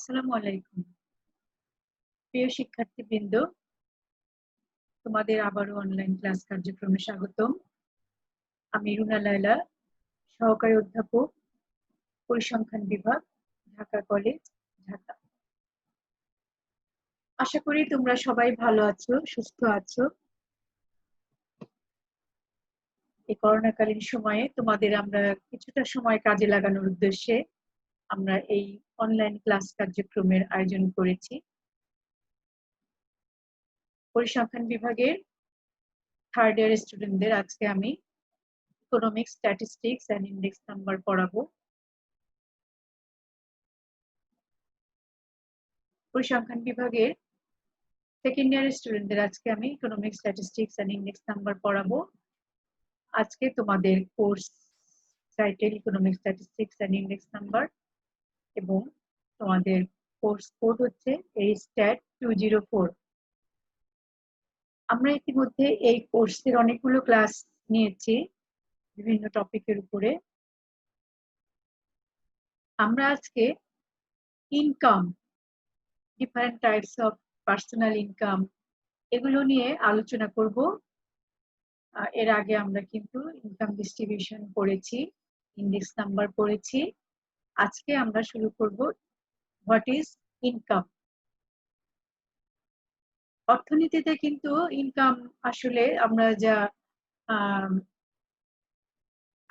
আসসালামু আলাইকুম। প্রিয় শিক্ষার্থীবৃন্দ, তোমাদের আবারও অনলাইন ক্লাস কার্যক্রমে স্বাগতম। আমি রুনা লায়লা, সহকারী অধ্যাপক, পরিসংখ্যান বিভাগ, ঢাকা কলেজ, ঢাকা। আশা করি তোমরা সবাই ভালো আছো, সুস্থ আছো। এই করোনাকালীন সময়ে তোমাদের আমরা কিছুটা সময় কাজে লাগানোর উদ্দেশ্যে আমরা এই অনলাইন ক্লাস কার্যক্রমের আয়োজন করেছি। পরিসংখ্যান বিভাগের থার্ড ইয়ার স্টুডেন্টদের আজকে আমি economics, statistics and index number পড়াবো। পরিসংখ্যান বিভাগের সেকেন্ড ইয়ারের স্টুডেন্টদের আজকে আমি economics, statistics and index number পড়াবো। আজকে তোমাদের course title economics, statistics and index number এবং তোমাদের কোর্স কোড হচ্ছে ASTAT 204। আমরা ইতিমধ্যে এই কোর্সের অনেকগুলো ক্লাস নিয়েছি বিভিন্ন টপিকের উপরে। আমরা আজকে income, different types of personal income, এগুলো নিয়ে আলোচনা করব। এর আগে আমরা কিন্তু ইনকাম ডিস্ট্রিবিউশন পড়েছি, ইন্ডেক্স নাম্বার পড়েছি। আজকে আমরা শুরু করব হোয়াট ইজ ইনকাম। অর্থনীতিতে কিন্তু ইনকাম আসলে আমরা যা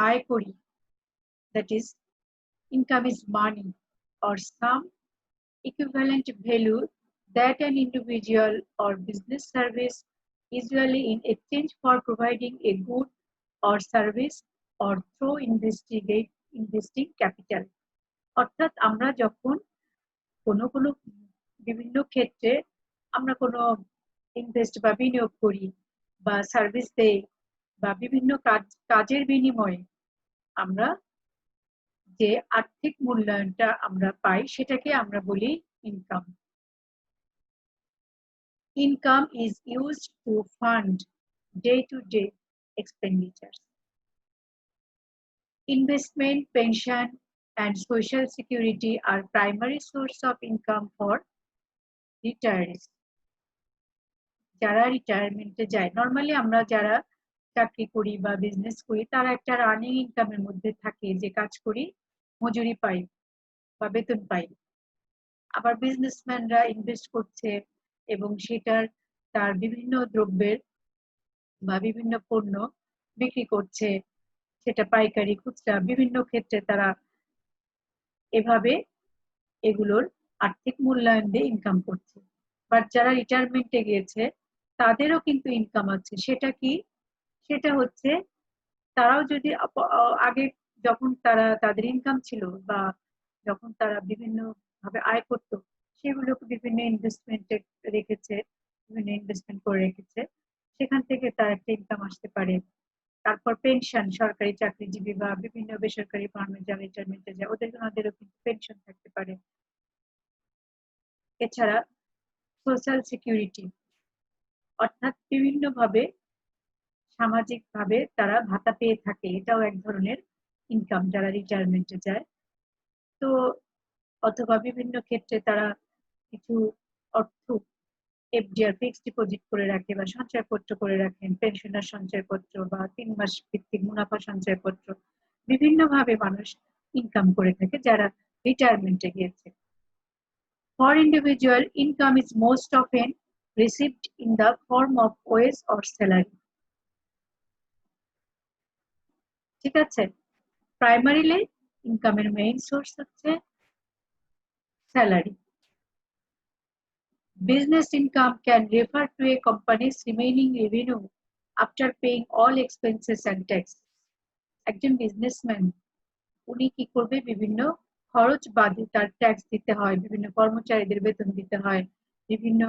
আয় করি, that is income is money or some equivalent value that an individual or business service, usually in exchange for providing a good or service or through investing capital. অর্থাৎ আমরা যখন কোনো বিভিন্ন ক্ষেত্রে আমরা কোনো ইনভেস্ট বা বিনিয়োগ করি বা সার্ভিস দেই বা বিভিন্ন কাজের বিনিময়ে আমরা যে আর্থিক মূল্যায়নটা আমরা পাই সেটাকে আমরা বলি income. Income is used to fund day-to-day expenditures. Investment, pension, and social security are primary source of income for retirees. যারা রিটায়ারমেন্টে যায়, নরমালি আমরা যারা চাকরি করি বা বিজনেস করি তারা একটা রানিং ইনকামের মধ্যে থাকে, যে কাজ করি মজুরি পাই বা বেতন পাই। আবার বিজনেসম্যানরা ইনভেস্ট করছে এবং সেটার তার বিভিন্ন দ্রব্যের বা বিভিন্ন পণ্য বিক্রি করছে, সেটা পাইকারি, খুচরা, বিভিন্ন ক্ষেত্রে তারা এভাবে এগুলোর আর্থিক মূল্যায়ন দিয়ে ইনকাম করছে। বাট যারা রিটায়ারমেন্টে গিয়েছে তাদেরও কিন্তু ইনকাম আছে। সেটা কি? সেটা হচ্ছে তারাও যদি আগে যখন তারা তাদের ইনকাম ছিল বা যখন তারা বিভিন্ন ভাবে আয় করত, সেগুলোকে বিভিন্ন ইনভেস্টমেন্টে রেখেছে, বিভিন্ন ইনভেস্টমেন্ট করে রেখেছে, সেখান থেকে তার একটা ইনকাম আসতে পারে। তারপর পেনশন, সরকারি চাকরিজীবী বা বিভিন্ন বেসরকারি ফার্মে যারা রিটায়ারমেন্টে যায় ওদেরও কিন্তু পেনশন থাকতে পারে। এছাড়া সোশ্যাল সিকিউরিটি, অর্থাৎ বিভিন্ন ভাবে সামাজিক ভাবে তারা ভাতা পেয়ে থাকে, এটাও এক ধরনের ইনকাম যারা রিটায়ারমেন্টে যায়। তো অথবা বিভিন্ন ক্ষেত্রে তারা কিছু অর্থ এফডিআর, ফিক্সড ডিপোজিট করে রাখে বা সঞ্চয়পত্র করে রাখেন, পেনশনার সঞ্চয়পত্র বা 3 মাস ভিত্তিক মুনাফা সঞ্চয়পত্র, বিভিন্ন ভাবে মানুষ ইনকাম করে থাকে যারা রিটায়ারমেন্টে গিয়েছে। For individual, income is most often received in the form of wage or salary. ঠিক আছে, প্রাইমারিলি ইনকামের মেইন সোর্স হচ্ছে salary. Business income can refer to a company's remaining revenue after paying all expenses and tax. একজন businessman উনি কি করবে? বিভিন্ন খরচ বাদে তার ট্যাক্স দিতে হয়, বিভিন্ন কর্মচারীদের বেতন দিতে হয়, বিভিন্ন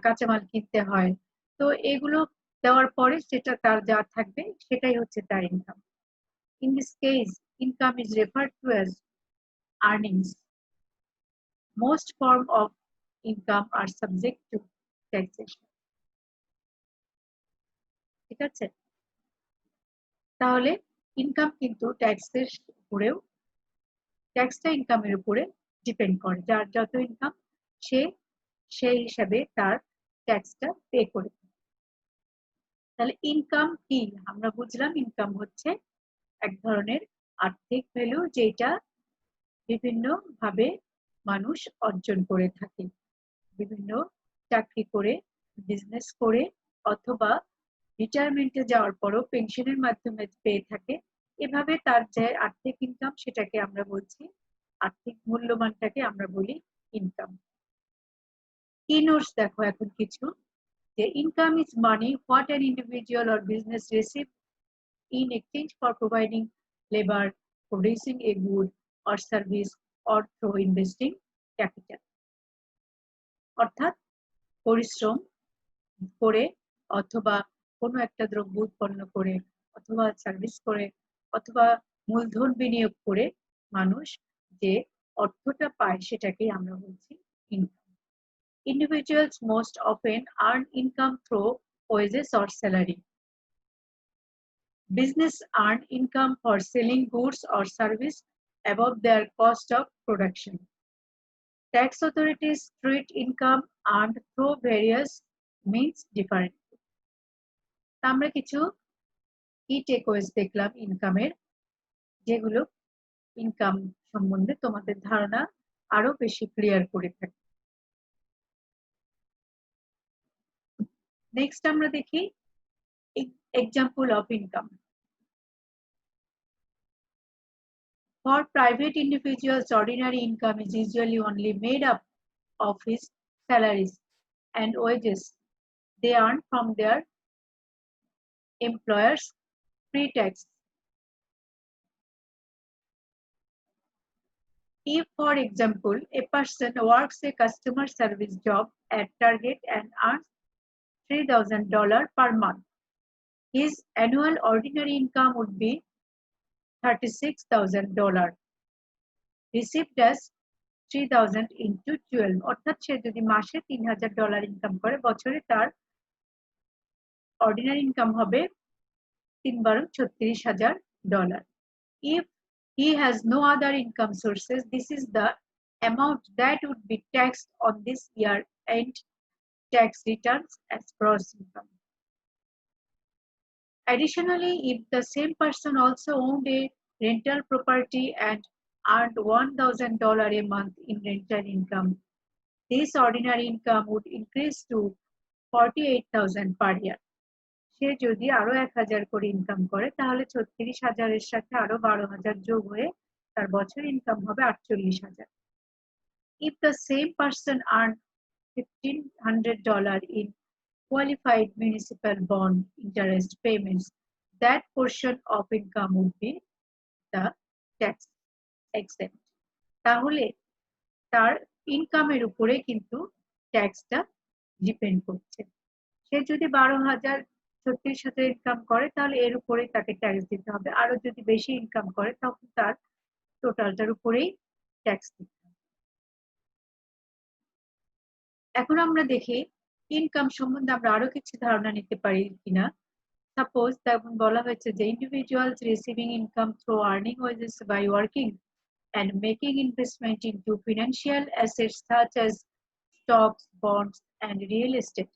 কাঁচামাল কিনতে হয়। তো এগুলো দেওয়ার পরে সেটা তার যা থাকবে সেটাই হচ্ছে তার income. In this case, income is referred to as earnings. Most forms of income are subject to taxation. ঠিক আছে, তাহলে ইনকাম কিন্তু ট্যাক্সের উপরেও, ট্যাক্সটা ইনকামের উপরে ডিপেন্ড করে, যার যত ইনকাম সে সেই হিসাবে তার ট্যাক্সটা পে করে। তাহলে ইনকাম কি? আমরা বুঝলাম ইনকাম হচ্ছে এক ধরনের আর্থিক ভ্যালু, যেটা বিভিন্ন ভাবে মানুষ অর্জন করে থাকে, বিভিন্ন চাকরি করে, বিজনেস করে, অথবা রিটায়ারমেন্টে যাওয়ার পরও পেনশনের মাধ্যমে পেয়ে থাকে। এভাবে তার যে আর্থিক ইনকাম, সেটাকে আমরা বলছি, আর্থিক মূল্যমানটাকে আমরা বলি ইনকাম। কি নোটস দেখো এখন কিছু, যে income is money what an individual or business receive in exchange for providing labor, producing a good or service, or through investing capital. অর্থাৎ পরিশ্রম করে, অথবা কোনো একটা দ্রব্য উৎপন্ন করে, অথবা সার্ভিস করে, অথবা মূলধন বিনিয়োগ করে মানুষ যে অর্থটা পায়, সেটাকেই আমরা বলছি income. Individuals most often earn income through wages or salary. Business earn income for selling goods or service above their cost of production. Tax authorities treat income earned through various means differently. আমরা কিছু কি টেকওয়েজ দেখলাম ইনকামের, যেগুলো income সম্বন্ধে তোমাদের ধারণা আরো বেশি ক্লিয়ার করে থাকে। নেক্সট আমরা দেখি example of income. For private individuals, ordinary income is usually only made up of his salaries and wages they earn from their employers pre-tax. If, for example, a person works a customer service job at Target and earns $3,000 per month, his annual ordinary income would be $36,000, received as 3,000 into 12, অর্থাৎ সে যদি মাসে $3,000 income করে, বছরে তার ordinary income হবে 3 × 36,000. If he has no other income sources, this is the amount that would be taxed on this year end tax returns as gross income. Additionally, if the same person also owned a rental property and earned $1,000 a month in rental income, this ordinary income would increase to 48,000 per year. সে যদি আরো 1,000 করে income করে, তাহলে 36,000 এর সাথে আরো 12,000 যোগ হয়ে তার বছর ইনকাম হবে 48,000. If the same person earned $1,500 in qualified municipal bond interest payments, that portion of income would be the tax exempt. তাহলে তার ইনকামের উপরে কিন্তু ট্যাক্সটা ডিপেন্ড করছে। সে যদি 12,036 ইনকাম করে, তাহলে এর উপরে তাকে ট্যাক্স দিতে হবে। আরো যদি বেশি ইনকাম করে, তখন তার টোটালটার উপরেই ট্যাক্স দিতে হবে। এখন আমরা দেখি ইনকাম সম্বন্ধে আমরা আরো কিছু ধারণা নিতে পারি কিনা। সাপোজ তখন বলা হয়েছে যে individuals receiving income through earning wages by working and making investment into financial assets such as stocks, bonds, and real estate.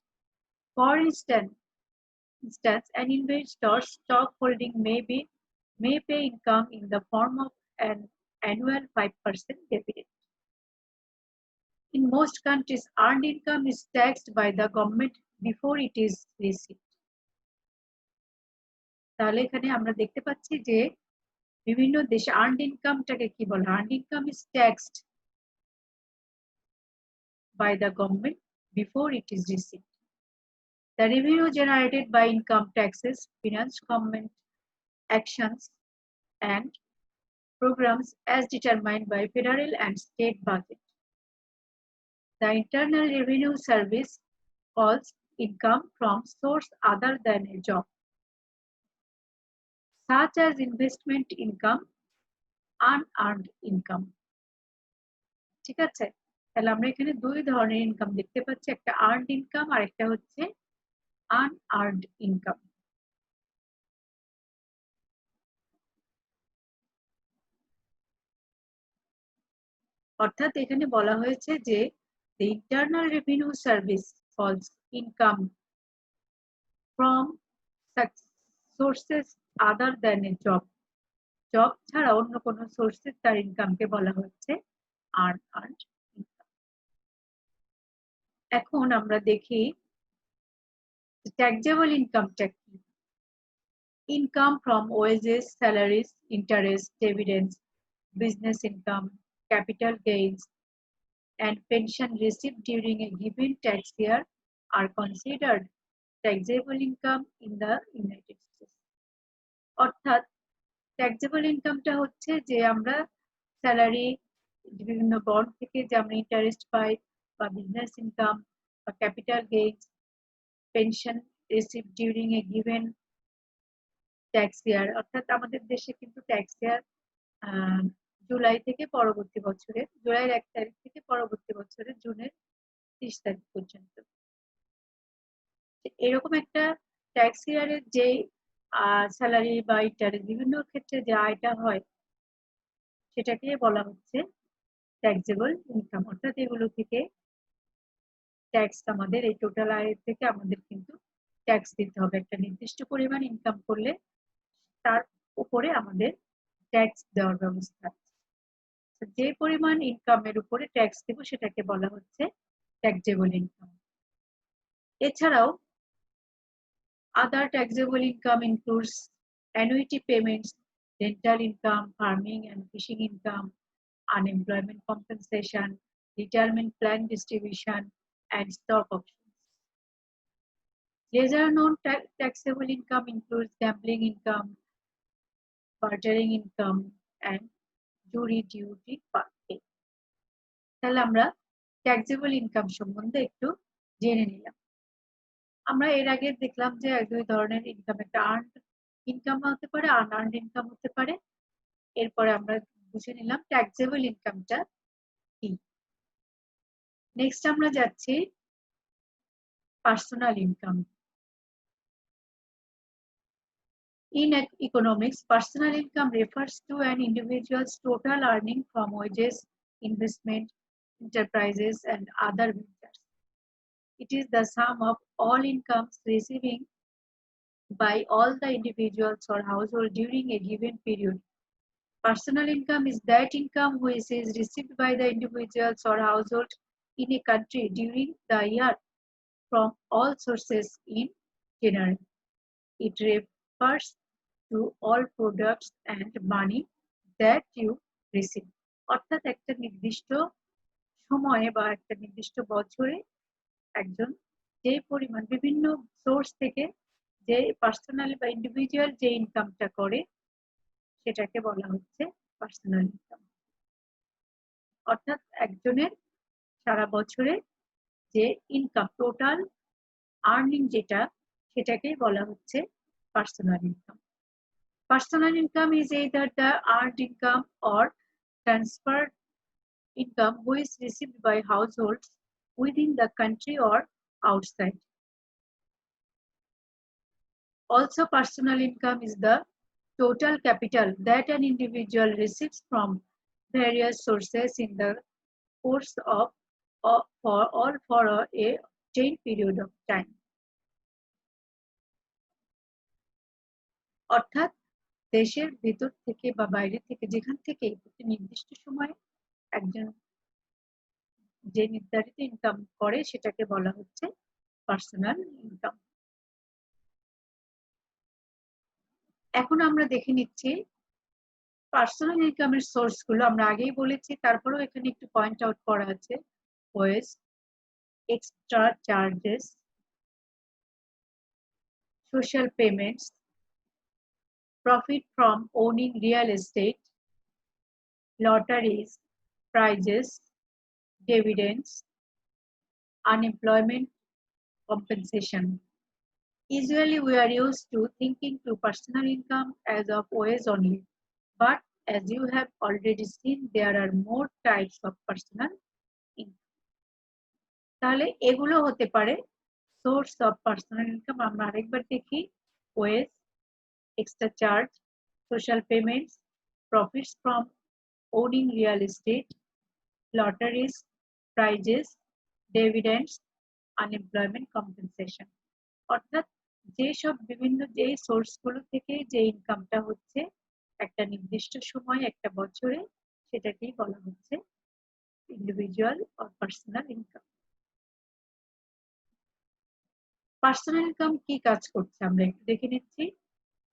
For instance, an investor's stock holding may pay income in the form of an annual 5% dividend. In most countries, earned income is taxed by the government before it is received. তাহলে এখানে আমরা দেখতে পাচ্ছি যে বিভিন্ন দেশে earned ইনকামটাকে কি বলে? Earned income is taxed by the government before it is received. The revenue generated by income taxes finance government actions and programs as determined by federal and state budget. The Internal Revenue Service calls income from source other than a job, such as investment income, unearned income. ঠিক আছে, তাহলে আমরা এখানে দুই ধরনের income দেখতে পাচ্ছি, একটা আর্নড ইনকাম আর একটা হচ্ছে unearned income. অর্থাৎ এখানে বলা হয়েছে যে the internal revenue service falls income from sources other than a job ছাড়া অন্য কোনো সোর্সের তার ইনকামকে বলা হচ্ছে আর্নড ইনকাম। এখন আমরা দেখি ট্যাক্সেবল ইনকামটা কি। Income from wages, salaries, interest, dividends, business income, capital gains, and pension received during a given tax year are considered taxable income in the United States. অর্থাৎ ট্যাক্সেবল ইনকামটা হচ্ছে যে আমরা স্যালারি, বিভিন্ন বন্ড থেকে যে আমরা ইন্টারেস্ট পাই, বা বিজনেস ইনকাম, বা capital gains, pension receive during a given tax year. অর্থাৎ আমাদের দেশে কিন্তু ট্যাক্স ইয়ার জুলাই থেকে পরবর্তী বছরের জুলাইয়ের 1 তারিখ থেকে পরবর্তী বছরের জুনের 30 তারিখ পর্যন্ত। এরকম একটা ট্যাক্স ইয়ারের যে স্যালারি বা ইন্টারেস্ট বিভিন্ন ক্ষেত্রে যে আয়টা হয় সেটাকে বলা হচ্ছে ট্যাক্সেবল ইনকাম। অর্থাৎ এগুলো থেকে ট্যাক্স আমাদের এই টোটাল আয়ের থেকে আমাদের কিন্তু ট্যাক্স দিতে হবে। একটা নির্দিষ্ট পরিমাণ ইনকাম করলে তার উপরে আমাদের ট্যাক্স দেওয়ার ব্যবস্থা আছে। যে পরিমাণ ইনকামের উপরে ট্যাক্স দেব সেটাকে বলা হচ্ছে ট্যাক্সেবল ইনকাম। এছাড়াও other taxable income includes annuity payments, rental income, farming and fishing income, unemployment compensation, retirement plan distribution, and stock options. Lesser known taxable income includes gambling income, bartering income, and jury duty pay. তাহলে আমরা taxable income সম্বন্ধে একটু জেনে নিলাম। আমরা এর আগে দেখলাম যে দুই ধরনের ইনকাম, একটা আর্নড ইনকাম হতে পারে, আনআর্নড ইনকাম হতে পারে। এরপরে আমরা বুঝে নিলাম ট্যাক্সেবল ইনকামটা কি। নেক্সট আমরা যাচ্ছি personal income. In economics, personal income refers to an individual's total earning from wages, investment, enterprises, and other ventures. It is the sum of all incomes receiving by all the individuals or household during a given period. Personal income is that income which is received by the individuals or household in a country during the year from all sources in general. It refers to all products and money that you receive. অর্থাৎ একটা নির্দিষ্ট সময়ে বা একটা নির্দিষ্ট বছরে একজন যে পরিমাণ বিভিন্ন সোর্স থেকে যে পার্সোনাল বা ইন্ডিভিজুয়াল যে ইনকামটা করে সেটাকে বলা হচ্ছে পার্সোনাল ইনকাম। অর্থাৎ একজনের সারা বছরে যে ইনকাম, টোটাল আর্নিং যেটা, সেটাকেই বলা হচ্ছে personal income. Personal income is either the earned income or transferred income which is received by households within the country or outside. Also, personal income is the total capital that an individual receives from various sources in the course of for a obtained period of time. অর্থাৎ দেশের ভিতর থেকে বা বাইরে থেকে যেখান থেকে একটি নির্দিষ্ট সময়ে একজন যে নির্ধারিত ইনকাম করে সেটাকে বলা হচ্ছে পার্সোনাল ইনকাম। এখন আমরা দেখে নিচ্ছি পার্সোনাল ইনকামের সোর্স গুলো। আমরা আগেই বলেছি, তারপরেও এখানে একটু পয়েন্ট আউট করা আছে। Wage, extra charges, social payments, profit from owning real estate, lotteries, prizes, dividends, unemployment compensation. Usually we are used to thinking to personal income as of wage only, but as you have already seen, there are more types of personal income. তাহলে এগুলো হতে পারে source of personal income. আমরা আরেকবার দেখি, wedge, extra charge, social payments, profits from owning real estate, lotteries, prizes, dividends, unemployment compensation. অর্থাৎ যেসব বিভিন্ন যে সোর্সগুলো থেকে যে ইনকামটা হচ্ছে একটা নির্দিষ্ট সময় একটা বছরে, সেটাকেই বলা হচ্ছে individual or personal income. Personal income কি কাজ করছে আমরা একটু দেখে নিচ্ছি।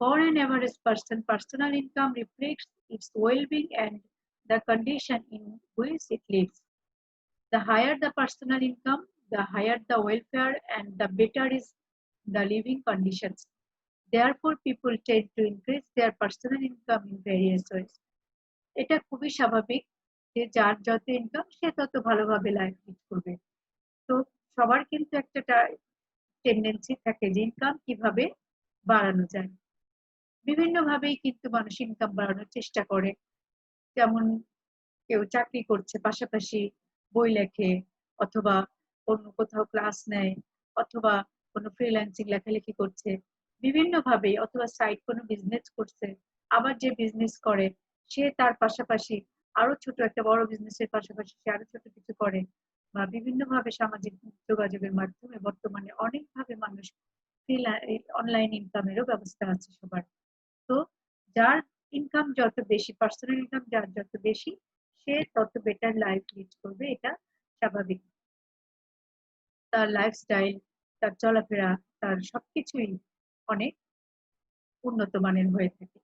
For an average person, personal income reflects its well-being and the condition in which it lives. The higher the personal income, the higher the welfare and the better is the living conditions. Therefore, people tend to increase their personal income in various ways. এটা খুবই স্বাভাবিক যে যার যত income সে তত ভালোভাবে life lead করবে। তো সবার কিন্তু একটা টেন্ডেন্সি থাকে যে ইনকাম কিভাবে বাড়ানো যায়। বিভিন্নভাবেই কিন্তু মানুষ ইনকাম বাড়ানোর চেষ্টা করে। যেমন কেউ চাকরি করছে, পাশাপাশি বই লেখে, অথবা অন্য কোথাও ক্লাস নেয়, অথবা কোনো ফ্রিল্যান্সিং লেখালেখি করছে বিভিন্নভাবে, অথবা সাইড কোনো বিজনেস করছে। আবার যে বিজনেস করে সে তার পাশাপাশি আরো ছোট একটা বড় বিজনেসের পাশাপাশি সে আরো ছোট কিছু করে, বা বিভিন্নভাবে সামাজিক যোগাযোগের মাধ্যমে বর্তমানে অনেকভাবে মানুষ অনলাইন ইনকামেরও ব্যবস্থা আছে সবার। তো যার ইনকাম যত বেশি, পার্সোনাল ইনকাম যার যত বেশি, সে তত বেটার লাইফ লিড করবে, এটা স্বাভাবিক। তার লাইফস্টাইল, তার চলাফেরা, তার সবকিছুই অনেক উন্নত মানের হয়ে থাকে।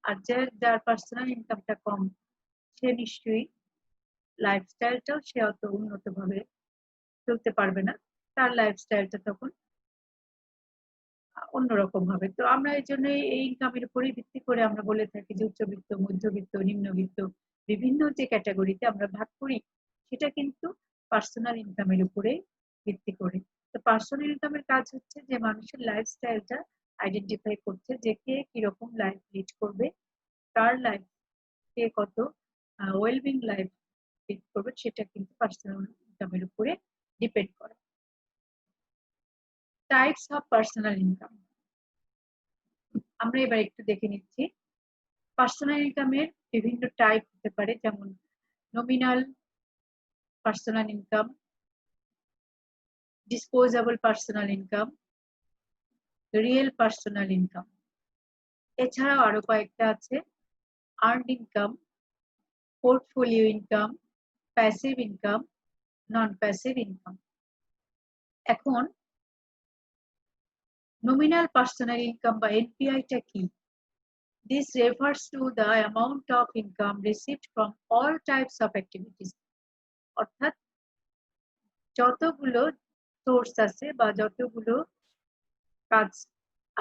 আর যার পার্সোনাল ইনকামটা কম, সে নিশ্চয়ই লাইফস্টাইলটাও সে অত উন্নত ভাবে চলতে পারবে না, তার লাইফস্টাইলটা তখন অন্যরকম হবে। তো আমরা এই জন্য এই ইনকামের উপরেই ভিত্তি করে আমরা বলে থাকি যে উচ্চবিত্ত, মধ্যবিত্ত, নিম্নবিত্ত বিভিন্ন যে ক্যাটাগরিতে আমরা ভাগ করি, সেটা কিন্তু পার্সোনাল ইনকামের উপরে ভিত্তি করে। তো পার্সোনাল ইনকামের কাজ হচ্ছে যে মানুষের লাইফস্টাইলটা আইডেন্টিফাই করছে যে কে কিরকম লাইফ লিড করবে, কার লাইফ কে কত ওয়েলবিং লাইফ লিড করবে, সেটা কিন্তু পার্সোনাল ইনকামের উপরে ডিপেন্ড করে। টাইপস অফ পার্সোনাল ইনকাম আমরা এবার একটু দেখে নিচ্ছি। পার্সোনাল ইনকামের বিভিন্ন টাইপ হতে পারে, যেমন nominal personal income, disposable personal income, real personal income. এছাড়াও আরো কয়েকটা আছে, earned income, portfolio income, passive income, non passive income. এখন নমিনাল পার্সোনাল ইনকাম বা এনপিআই-টা কি? This refers to the amount of income received from all types of activities. অর্থাৎ যতগুলো সোর্স আছে বা যতগুলো কাজ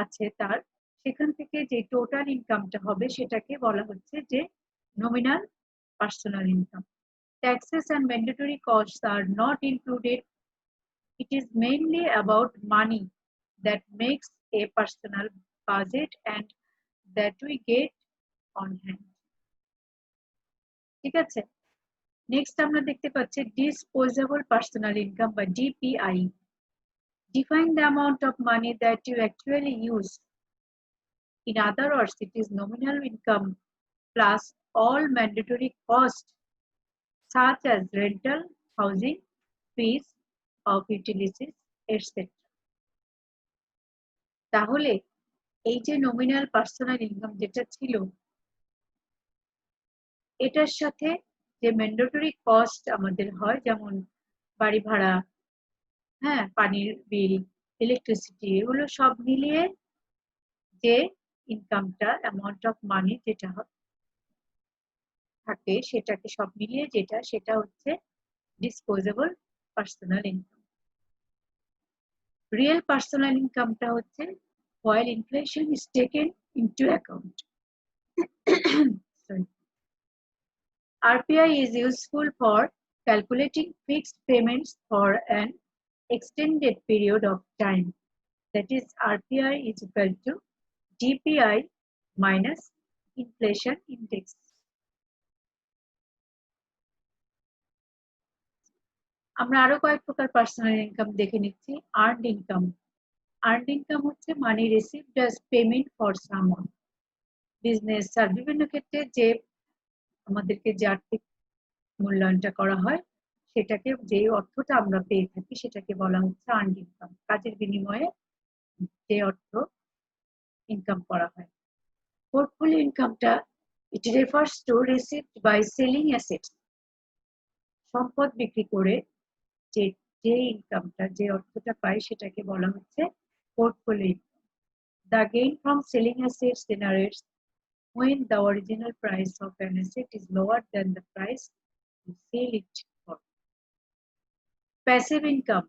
আছে তার, সেখান থেকে যে টোটাল ইনকামটা হবে সেটাকে বলা হচ্ছে যে nominal personal income. Taxes and mandatory costs are not included. It is mainly about money that makes a personal budget and that we get on hand. ঠিক আছে, নেক্সট আমরা দেখতে পাচ্ছি ডিসপোজেবল পার্সোনাল ইনকাম বা DPI. Define the amount of money that you actually use. In other words, it is nominal income plus all mandatory costs such as rental, housing, fees of utilities, etc. তাহলে এই যে nominal personal income যেটা ছিল, এটার সাথে যে mandatory cost আমাদের হয়, যেমন বাড়ি ভাড়া, হ্যাঁ, পানির বিল, ইলেকট্রিসিটি, এগুলো সব মিলিয়ে যে ইনকামটা, অ্যামাউন্ট অফ মানি যেটা থাকে, সেটাকে সব মিলিয়ে যেটা, সেটা হচ্ছে disposable personal income. Real personal ইনকামটা হচ্ছে while inflation is taken into account. Sorry. RPI is useful for calculating fixed payments for an extended period of time. That is, RPI is equal to DPI minus inflation index. আমরা আরো কয়েক প্রকার personal income দেখে নিচ্ছি। Earned income. Earned income হচ্ছে money received as payment for someone. Business আর বিভিন্ন ক্ষেত্রে যে আমাদেরকে যে আর্থিক মূল্যায়নটা করা হয় সেটাকে, যে অর্থটা আমরা পেয়ে থাকি সেটাকে বলা হচ্ছে আর্নড ইনকাম। কাজের বিনিময়ে যে অর্থ ইনকাম করা হয়। পোর্টফোলিও ইনকামটা it refers to received by selling assets. সম্পদ বিক্রি করে যে যে ইনকামটা, যে অর্থটা পাই সেটাকে বলা হচ্ছে portfolio income. The gain from selling assets generates when the original price of an asset is lower than the price you sell it for. Passive income,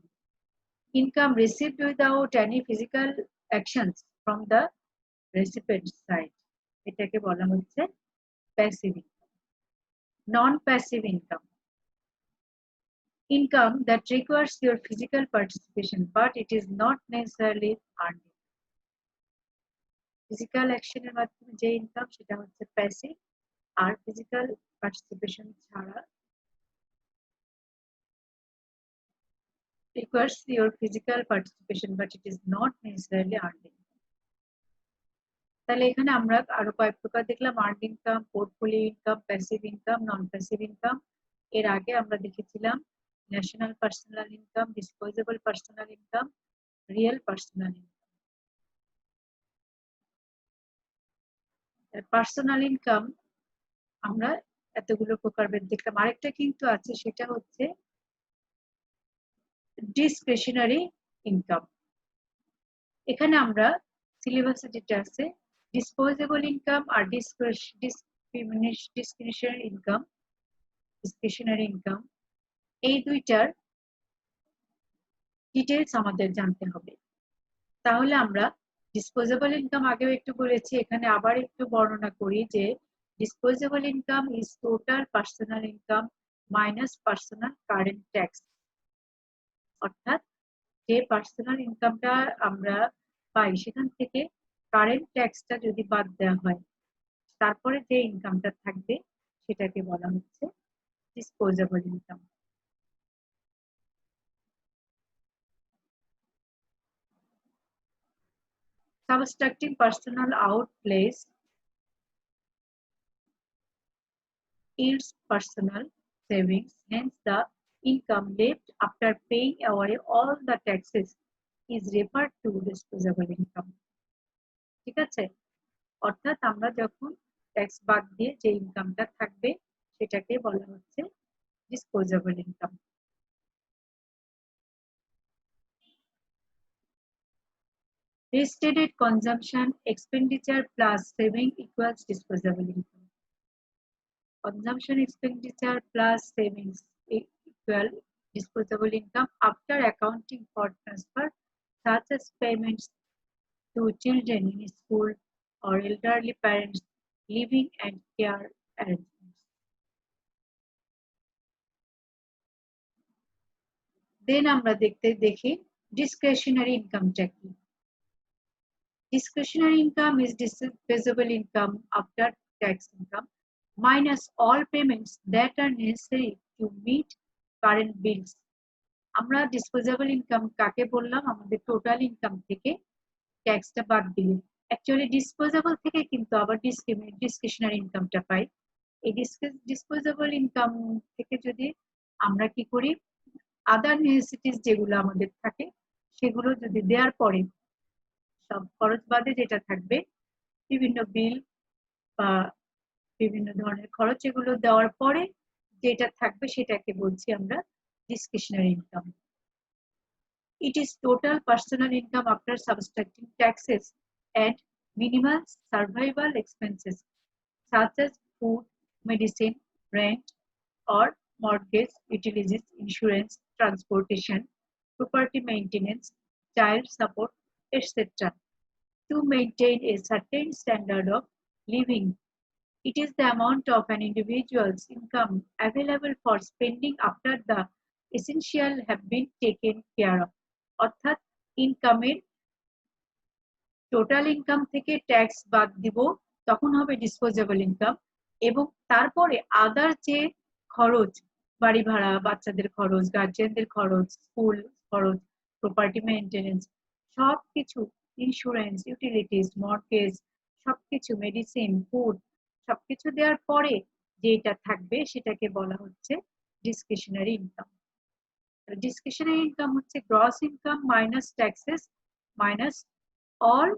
income received without any physical actions from the recipient side, এটাকে বলা হচ্ছে passive income. Non-passive income, income that requires your physical participation but it is not necessarily earned. Physical অ্যাকশনের মাধ্যমে যে income সেটা হচ্ছে passive, আর physical participation ছাড়া requires your physical participation but it is not necessarily earned income. তাহলে এখানে আমরা আরো কয়েক প্রকার দেখলাম, earned income, portfolio income, passive income, non passive income. এর আগে আমরা দেখেছিলাম national personal income, disposable personal income, real personal income. Personal income আমরা এতগুলো প্রকারভেদ দেখলাম। আরেকটা কিন্তু আছে, সেটা হচ্ছে ডিসক্রিশনারি ইনকাম। এখানে আমরা সিলেবাসে যেটা আছে ডিসপোজেবল ইনকাম আর ডিসক্রিশনারি ইনকাম, এই দুইটার ডিটেইলস আমাদের জানতে হবে। তাহলে আমরা ডিসপোজেবল ইনকাম আগেও একটু বলেছি, এখানে আবার একটু বর্ণনা করি যে disposable income is total personal income minus personal current tax. অর্থাৎ যে পার্সোনাল ইনকামটা আমরা পাই সেখান থেকে কারেন্ট ট্যাক্সটা যদি বাদ দেওয়া হয়, তারপরে যে ইনকামটা থাকবে সেটাকে বলা হচ্ছে disposable income. Subtracting personal outlays yields personal savings, hence the income left after paying away all the taxes is referred to disposable income. ঠিক আছে, অর্থাৎ আমরা যখন ট্যাক্স বাদ দিয়ে যে ইনকামটা থাকবে সেটাকে বলা হচ্ছে disposable income. Restated consumption expenditure plus saving equals disposable income. Consumption expenditure plus savings equal disposable income after accounting for transfer such as payments to children in school or elderly parents living and care arrangements. Then আমরা দেখি discretionary income কি। Discretionary income is disposable income after tax income minus all payments that are necessary to meet current bills. আমরা disposable income কাকে বললাম? আমাদের total income থেকে ট্যাক্সটা বাদ দিলে। অ্যাকচুয়ালি ডিসপোজেবল থেকে কিন্তু আবার ডিসক্রিশনারি ইনকামটা পাই। এই ডিসপোজেবল ইনকাম থেকে যদি আমরা কি করি, আদার নেসেসিটিস যেগুলো আমাদের থাকে সেগুলো যদি দেওয়ার পরে সব খরচ বাদে যেটা থাকবে, বিভিন্ন বিল বা বিভিন্ন ধরনের খরচ, এগুলো দেওয়ার পরে যেটা থাকবে সেটাকে বলছি আমরা discretionary income. It is total personal income after subtracting taxes and minimal survival expenses such as food, medicine, rent or mortgage, utilities, insurance, transportation, property maintenance, child support, etc. to maintain a certain standard of living. It is the amount of an individual's income available for spending after the essential have been taken care of. অর্থাৎ ইনকামের total income থেকে tax বাদ দিব, তখন হবে disposable income. এবং তারপরে আদার যে খরচ, বাড়ি ভাড়া, বাচ্চাদের খরচ, গার্জিয়ানদের খরচ, স্কুল খরচ, প্রপার্টি মেইনটেনেন্স, সবকিছু, ইন্স্যুরেন্স, ইউটিলিটিস, মর্টগেজ, সবকিছু, মেডিসিন, ফুড, সবকিছু দেওয়ার পরে যেটা থাকবে সেটাকে বলা হচ্ছে ডিসক্রিশনারি ইনকাম। ডিসক্রিশনারি ইনকাম হচ্ছে gross income minus taxes minus all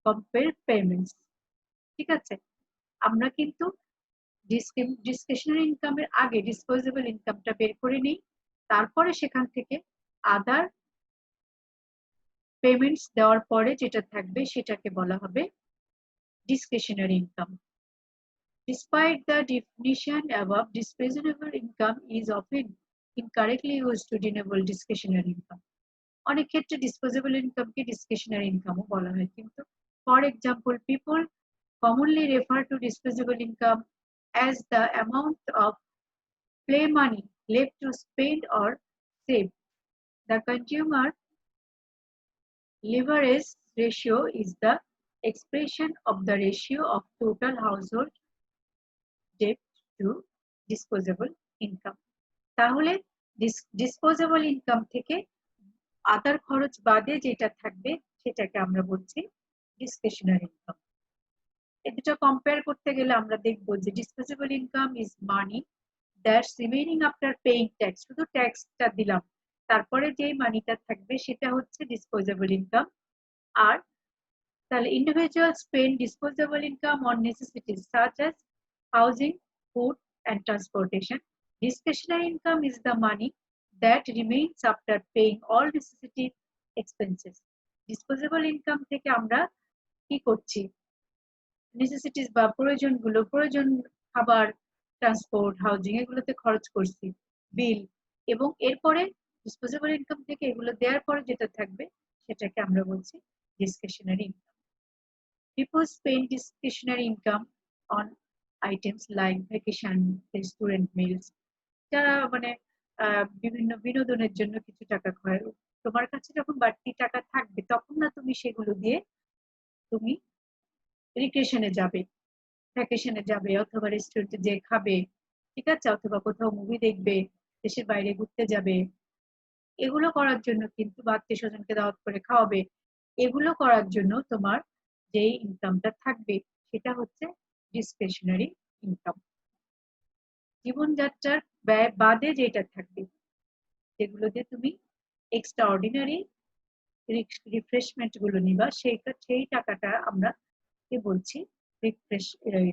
compare payments. ঠিক আছে, আমরা কিন্তু ডিসক্রিশনারি ইনকামের আগে ডিসপোজেবল ইনকামটা বের করে নিই, তারপরে সেখান থেকে আদার পেমেন্টস দেওয়ার পরে যেটা থাকবে সেটাকে বলা হবে discretionary income. Despite the definition above, disposable income is often incorrectly used to denote discretionary income. অনেক ক্ষেত্রে ডিসপোজেবল ইনকামকে ডিসক্রিশনারি ইনকামও বলা হয়, কিন্তু for example people commonly refer to disposable income as the amount of play money left to spend or save. The consumer leverage ratio is the expression of the ratio of total household debt to disposable income. তাহলে disposable income থেকে আদার খরচ বাদে যেটা থাকবে সেটাকে আমরা বলছি discretionary income. এই দুটো কম্পেয়ার করতে গেলে আমরা দেখব যে disposable income is money that's remaining after paying tax, শুধু ট্যাক্সটা দিলাম তারপরে যে মানিটা থাকবে সেটা হচ্ছে ডিসপোজেবল ইনকাম। আর তাহলে individual spend disposable income on necessities such as housing, food and transportation. Discretionary income is the money that remains after paying all necessity expenses. Disposable income থেকে আমরা কি করছি, নেসেসিটিস বা প্রয়োজন খাবার, ট্রান্সপোর্ট, হাউজিং এগুলোতে খরচ করছি, বিল, এবং এরপরে ডিসপোজেবল ইনকাম থেকে এগুলো দেওয়ার পরে যেটা থাকবে সেটাকে আমরা বলছি discretionary income. People spend discretionary income on items like vacation, restaurant meals, যারা মানে বিভিন্ন বিনোদনের জন্য কিছু টাকা খরচ, তোমার কাছে যখন বাড়তি টাকা থাকবে তখন না তুমি সেগুলো দিয়ে তুমি রিক্রিয়েশনে যাবে, ভ্যাকেশনে যাবে অথবা রেস্টুরেন্টে যে খাবে, ঠিক আছে, অথবা কোথাও মুভি দেখবে, দেশের বাইরে ঘুরতে যাবে, এগুলো করার জন্য কিন্তু আত্মীয় স্বজনকে দাওয়াত করে খাওয়াবে, এগুলো করার জন্য তোমার যে ইনকামটা থাকবে সেটা হচ্ছে ডিসক্রিশনারি ইনকাম। জীবনযাত্রার ব্যয় বাদে যেটা থাকবে, যেগুলো দিয়ে তুমি এক্সট্রা অর্ডিনারি রিফ্রেশমেন্ট গুলো নিবা, সেই টাকাটা আমরা কি বলছি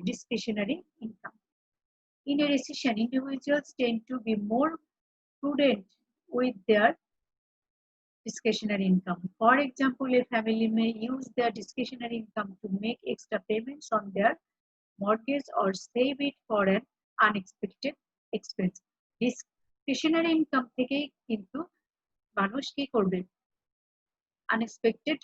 discretionary income. In a recession, individuals tend to be more prudent with their discretionary income. For example, a family may use their discretionary income to make extra payments on their mortgage or save it for an unexpected expense. Discretionary income থেকে কিন্তু মানুষ কি করবে, unexpected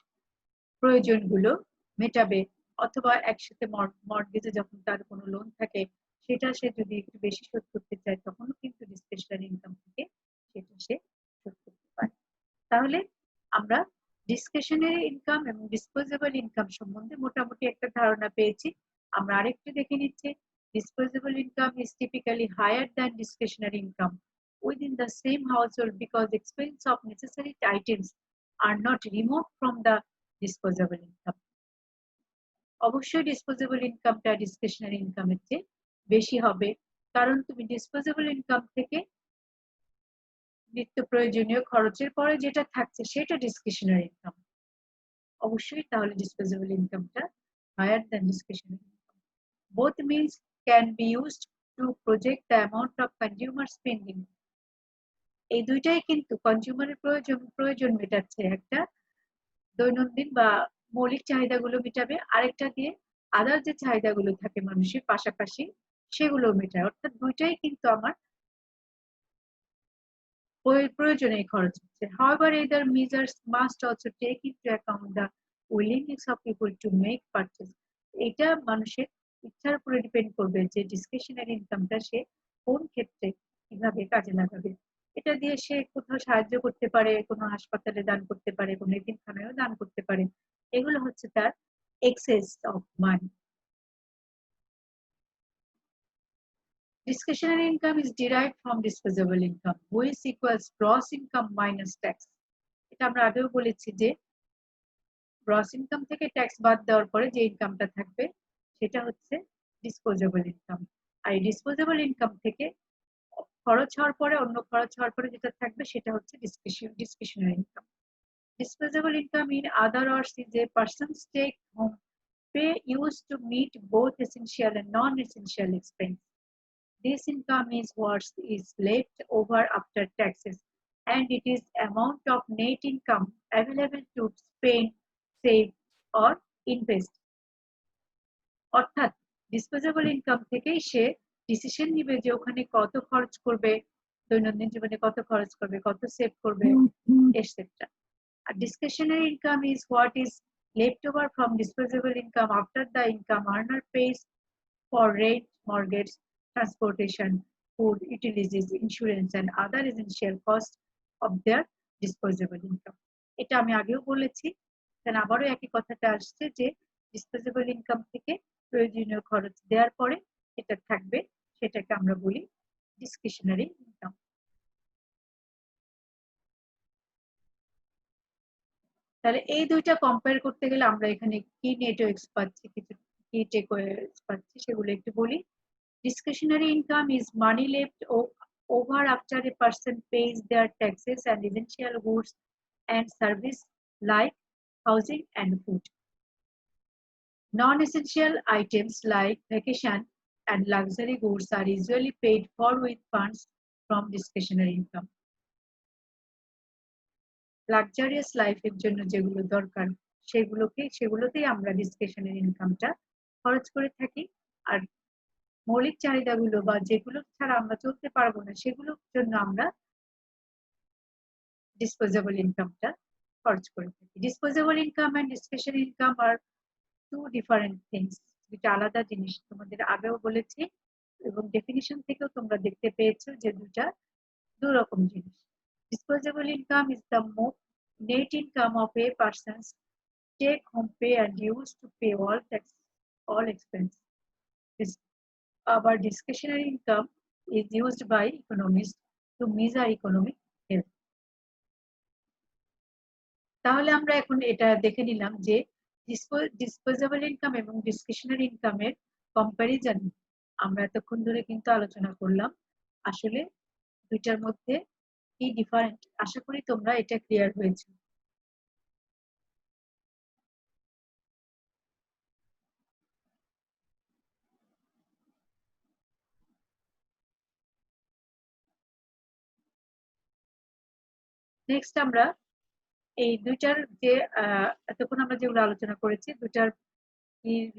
প্রয়োজনগুলো মেটাবে, অথবা একসাথে মর্টগেজে যখন তার কোনো লোন থাকে সেটা সে যদি একটু বেশি শোধ করতে চায় তখনও কিন্তু ডিসক্রিশনারি ইনকাম থেকে সেটা সে শোধ করতে পারে। তাহলে আমরা ডিসক্রিশনারি ইনকাম এবং ডিসপোজেবল ইনকাম সম্বন্ধে মোটামুটি একটা ধারণা পেয়েছি। আমরা আরেকটু দেখে নিচ্ছি, disposable income is typically higher than discretionary income within the same household because expense of necessary items are not removed from the disposable income. অবশ্যই ডিসপোজেবল ইনকামটা ডিসক্রিশনারি ইনকামের চেয়ে বেশি হবে, কারণ তুমি ডিসপোজেবল ইনকাম থেকে নিত্য প্রয়োজনীয় খরচের পরে যেটা থাকছে সেটা ডিসক্রিশনারি ইনকাম, অবশ্যই তাহলে ডিসপোজেবল ইনকামটা higher than discretionary income. Both means can be used to project the amount of consumer spending. এই দুইটাই কিন্তু কনজিউমারের প্রয়োজন মেটাচ্ছে, একটা দৈনন্দিন বা মৌলিক চাহিদাগুলো মেটাবে, আরেকটা দিয়ে আদার যে চাহিদাগুলো থাকে মানুষের পাশাপাশি সেগুলো মেটায়, অর্থাৎ দুইটাই কিন্তু আমার প্রয়োজনে খরচ হচ্ছে। However, either measures must also take into account the willingness of people to make purchase. এটা মানুষের ইচ্ছার উপরে ডিপেন্ড করবে যে ডিসক্রিশনারি ইনকামটা সে কোন ক্ষেত্রে কিভাবে কাজে লাগাবে। এটা দিয়ে সে কোথাও সাহায্য করতে পারে, কোনো হাসপাতালে দান করতে পারে, কোনো এতিমখানায়ও দান করতে পারে, এগুলো হচ্ছে তার access of money. Discretionary income is derived from disposable income, which equals gross income minus tax. এটা আমরা আগেও বলেছি যে গ্রস ইনকাম থেকে ট্যাক্স বাদ দেওয়ার পরে যে ইনকামটা থাকবে সেটা হচ্ছে ডিসপোজেবল ইনকাম। আর ডিসপোজেবল ইনকাম থেকে খরচ হওয়ার পরে অন্য খরচ হওয়ার পরে যেটা থাকবে সেটা হচ্ছে discretionary income. Disposable income, in other words, is a person's take-home pay used to meet both essential and non-essential expense. This income is what is left over after taxes, and it is amount of net income available to spend, save, or invest. অর্থাৎ disposable income থেকেই সে decision নিবে যে ওখানে কত খরচ করবে, দৈনন্দিন জীবনে কত খরচ করবে, কত সেভ করবে, etcetera. A discretionary income is what is left over from disposable income after the income earner pays for rent, mortgage, transportation, food, utilities, insurance, and other essential costs of their disposable income. এটা আমি আগেও বলেছি, তাহলে আবারও একই কথাটা আসছে যে ডিসপোজেবল ইনকাম থেকে প্রয়োজনীয় খরচ দেওয়ার পরে এটা থাকবে, সেটাকে আমরা বলি ডিসক্রিশনারি ইনকাম। তাহলে এই দুইটা কম্পেয়ার করতে গেলে আমরা এখানে কি নেটওয়ার্কস পাচ্ছি, কিছু কি টেকওয়েস পাচ্ছি সেগুলো একটু বলি। Discretionary income is money left over after a person pays their taxes and essential goods and service like housing and food. Non-essential items like vacation and luxury goods are usually paid for with funds from discretionary income. Luxurious লাইফের জন্য যেগুলো দরকার সেগুলোতেই আমরা discretionary ইনকামটা খরচ করে থাকি, আর মৌলিক চাহিদাগুলো বা যেগুলো ছাড়া আমরা চলতে পারবো না সেগুলোর জন্য আমরা ডিসপোজেবল ইনকামটা খরচ করে থাকি। Disposable income and discretionary income are two different things, দুটো আলাদা জিনিস। তোমাদের আগেও বলেছি এবং ডেফিনিশন থেকেও তোমরা দেখতে পেয়েছো যে দু রকম জিনিস। Disposable income is the net income of a person's take-home pay and used to pay all expense. Our discretionary income is used by economists to measure economic health. তাহলে আমরা এখন এটা দেখে নিলাম যে ডিসপোজেবল ইনকাম এবং ডিসক্রিশনারি ইনকামের comparison আমরা এতক্ষণ ধরে কিন্তু আলোচনা করলাম। আসলে দুইটার মধ্যে কি ডিফারেন্ট, আশা করি তোমরা এটা ক্লিয়ার হয়েছে। নেক্সট আমরা এই দুইটার যে এতক্ষণ আমরা যেগুলো আলোচনা করেছি দুইটার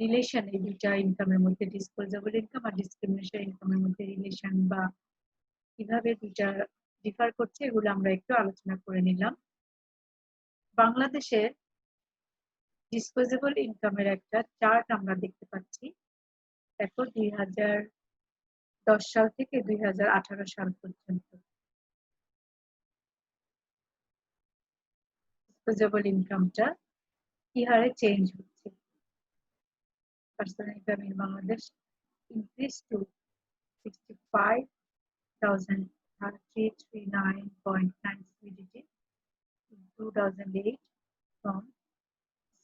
রিলেশন, এই দুইটা ইনকামের মধ্যে ডিসপোজেবল ইনকাম আর ডিসক্রিমিনেশন ইনকামের মধ্যে রিলেশন বা কিভাবে দুইটা ডিফার করছে এগুলো আমরা একটু আলোচনা করে নিলাম। বাংলাদেশের ডিসপোজেবল ইনকামের একটা চার্ট আমরা দেখতে পাচ্ছি। দেখো 2010 সাল থেকে 2018 সাল পর্যন্ত ডিসপোজেবল ইনকামটা কি হারে চেঞ্জ হচ্ছে। Personal income in Bangladesh increased to 65,339.9 CDT in 2008 from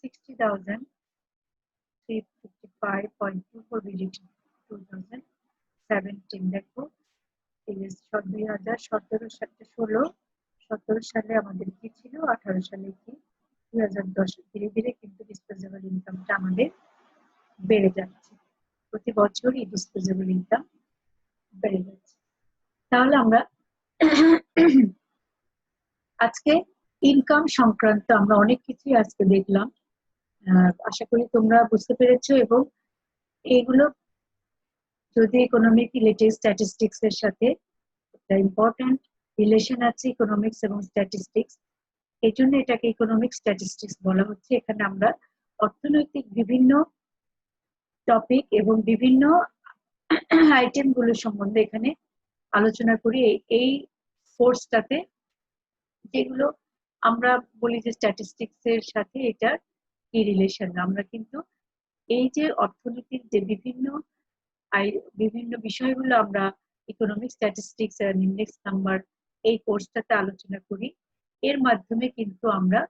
60,355.24 BDT 2017। দেখো 2017 সালে আমাদের কি ছিল, 18 সালে কি, 2010 ধীরে ধীরে কিন্তু ডিসপোজেবল ইনকামটা আমাদের বেড়ে যাচ্ছে, প্রতি বছরই ডিসপোজেবল ইনকাম বেড়ে যাচ্ছে। তাহলে আমরা আজকে ইনকাম সংক্রান্ত আমরা অনেক কিছুই আজকে দেখলাম, আশা করি তোমরা বুঝতে পেরেছো। এবং এইগুলো যদি ইকোনমিক রিলেটেড স্ট্যাটিস্টিক্স এর সাথে একটা ইম্পর্টেন্ট রিলেশন আছে, ইকোনমিক্স এবং স্ট্যাটিস্টিক্স, এই জন্য এটাকে ইকোনমিক স্ট্যাটিস্টিক্স বলা হচ্ছে। এখানে আমরা অর্থনৈতিক বিভিন্ন টপিক এবং বিভিন্ন আইটেম গুলো সম্বন্ধে এখানে আলোচনা করি এই কোর্সটাতে, যেগুলো আমরা বলি যে স্ট্যাটিস্টিক্স এর সাথে এটার কি রিলেশন। আমরা কিন্তু এই যে অর্থনীতির যে বিভিন্ন বিষয়গুলো আমরা economic statistics and index number এই কোর্সটাতে আলোচনা করি, এর মাধ্যমে কিন্তু আমরা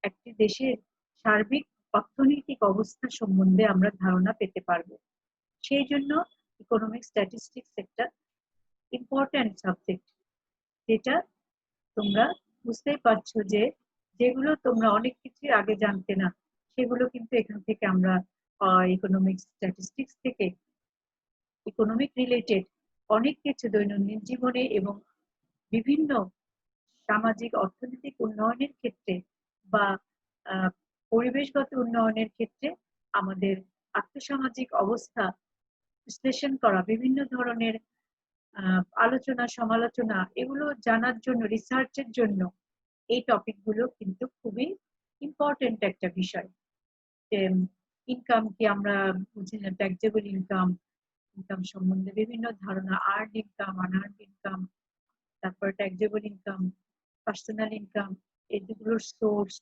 একটি দেশের সার্বিক অর্থনৈতিক অবস্থা সম্বন্ধে আমরা ধারণা পেতে পারবো। সেই জন্য ইকোনমিক স্ট্যাটিস্টিক্স একটা ইম্পর্ট্যান্ট সাবজেক্ট, যেটা তোমরা বুঝতেই পারছো যে যেগুলো তোমরা অনেক কিছু আগে জানতে না, সেগুলো কিন্তু এখান থেকে আমরা ইকোনমিক স্ট্যাটিস্টিক্স থেকে ইকোনমিক রিলেটেড অনেক কিছু দৈনন্দিন জীবনে এবং বিভিন্ন সামাজিক অর্থনৈতিক উন্নয়নের ক্ষেত্রে বা পরিবেশগত উন্নয়নের ক্ষেত্রে আমাদের আর্থসামাজিক অবস্থা বিশ্লেষণ করা, বিভিন্ন ধরনের আলোচনা সমালোচনা এগুলো জানার জন্য, রিসার্চের জন্য এই টপিক গুলো কিন্তু খুবই ইম্পর্টেন্ট একটা বিষয়। যে ইনকাম কি আমরা বুঝি না, ট্যাক্সেবল ইনকাম, ইনকাম সম্বন্ধে বিভিন্ন ধারণা, আর্ন ইনকাম, আনআর্নড ইনকাম, তারপর ট্যাক্সেবল ইনকাম, পার্সোনাল ইনকাম, এগুলোর সোর্স,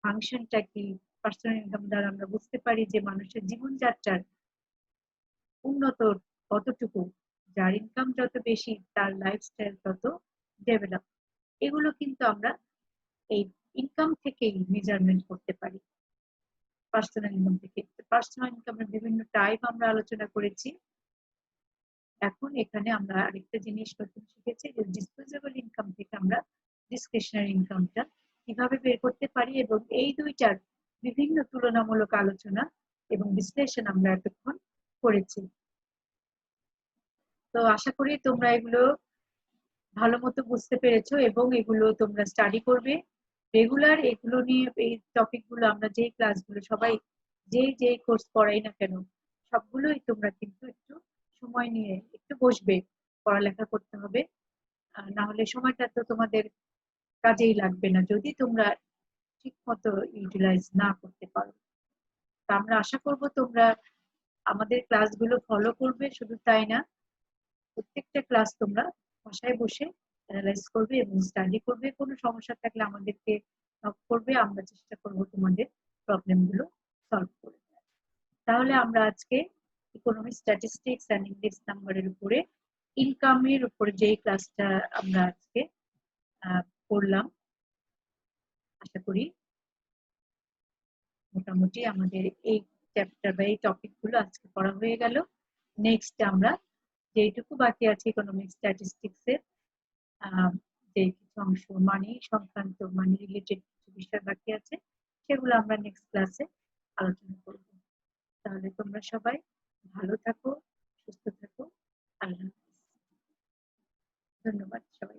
ফাংশনটা কি, পার্সোনাল ইনকাম দ্বারা আমরা বুঝতে পারি যে মানুষের জীবনযাত্রার উন্নত কতটুকু, যার ইনকাম যত বেশি তার লাইফস্টাইল তত ডেভেলপ। এগুলো কিন্তু আমরা এই ইনকাম থেকেই মেজারমেন্ট করতে পারি, পার্সোনাল ইনকাম থেকে। পার্সোনাল ইনকামের বিভিন্ন টাইপ আমরা আলোচনা করেছি। এখন এখানে আমরা আরেকটা জিনিস নতুন শিখেছি যে ডিসপোজেবল ইনকাম থেকে আমরা ডিসক্রিশনারি ইনকামটা কিভাবে বের করতে পারি, এবং এই দুইটার বিভিন্ন তুলনামূলক আলোচনা এবং বিশ্লেষণ আমরা এতক্ষণ করেছি। তো আশা করি তোমরা এগুলো ভালো মতো বুঝতে পেরেছো এবং এগুলো তোমরা স্টাডি করবে রেগুলার। এগুলো নিয়ে এই টপিক গুলো আমরা যে ক্লাসগুলো সবাই যে কোর্স পড়াই না কেন, সবগুলোই তোমরা কিন্তু একটু সময় নিয়ে একটু বসবে, পড়ালেখা করতে হবে। না হলে সময়টা তো তোমাদের কাজেই লাগবে না যদি তোমরা ঠিক মতো ইউটিলাইজ না করতে পারো। তা আমরা আশা করব তোমরা আমাদের ক্লাসগুলো ফলো করবে, শুধু তাই না, প্রত্যেকটা ক্লাস তোমরা বাসায় বসে অ্যানালাইজ করবে এবং স্টাডি করবে। কোনো সমস্যা থাকলে আমাদেরকে নক করবে, আমরা চেষ্টা করব তোমাদের প্রবলেম গুলো সলভ করে দেওয়ার। তাহলে আমরা আজকে ইকোনমিক স্ট্যাটিস্টিক্স এন্ড ইন্ডেক্স নাম্বারের উপরে ইনকামের উপরে যে ক্লাসটা আমরা আজকে করলাম, আশা করি মোটামুটি আমাদের এই চ্যাপ্টার বা এই টপিক গুলো আজকে পড়া হয়ে গেল। নেক্সট আমরা যেটুকু বাকি আছে ইকোনমিক স্ট্যাটিস্টিক্স এর যে কিছু অংশ মানি সংক্রান্ত, মানি রিলেটেড কিছু বিষয় বাকি আছে, সেগুলো আমরা নেক্সট ক্লাসে আলোচনা করব। তাহলে তোমরা সবাই ভালো থাকো, সুস্থ থাকো। আল্লাহ হাফেজ। ধন্যবাদ সবাই।